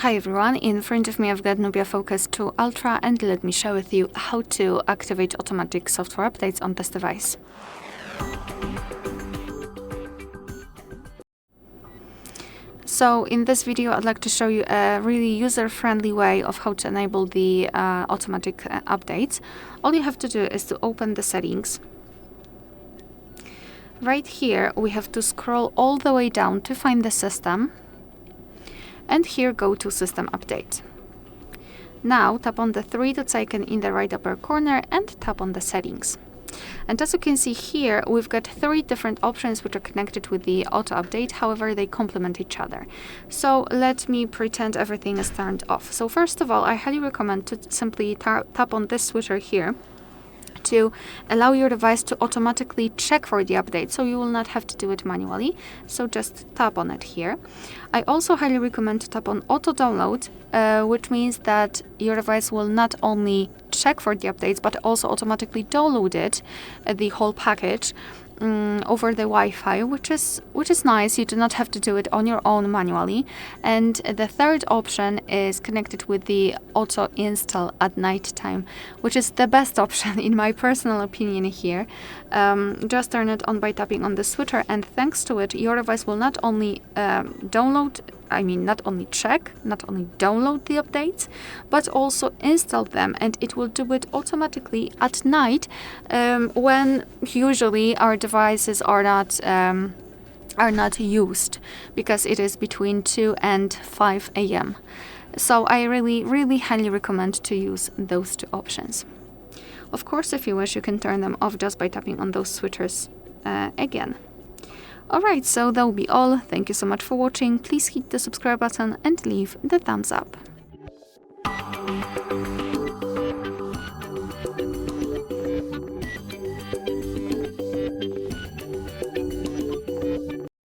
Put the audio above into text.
Hi everyone, in front of me I've got NUBIA Focus 2 Ultra, and let me share with you how to activate automatic software updates on this device. So in this video I'd like to show you a really user-friendly way of how to enable the automatic updates. All you have to do is to open the settings. Right here we have to scroll all the way down to find the system. And here go to System Update. Now tap on the three dots icon in the right upper corner and tap on the settings. And as you can see here, we've got three different options which are connected with the auto update. However, they complement each other. So let me pretend everything is turned off. So first of all, I highly recommend to simply tap on this switcher here to allow your device to automatically check for the update, so you will not have to do it manually. So just tap on it here. I also highly recommend to tap on auto download, which means that your device will not only check for the updates but also automatically download it, the whole package, over the Wi-Fi, which is nice. You do not have to do it on your own manually. And the third option is connected with the auto install at night time, which is the best option in my personal opinion here. Just turn it on by tapping on the switcher, and thanks to it your device will not only download the updates, but also install them, and it will do it automatically at night, when usually our devices are not used, because it is between 2 and 5 a.m. So I really highly recommend to use those two options. Of course, if you wish, you can turn them off just by tapping on those switchers again. Alright, so that will be all. Thank you so much for watching. Please hit the subscribe button and leave the thumbs up.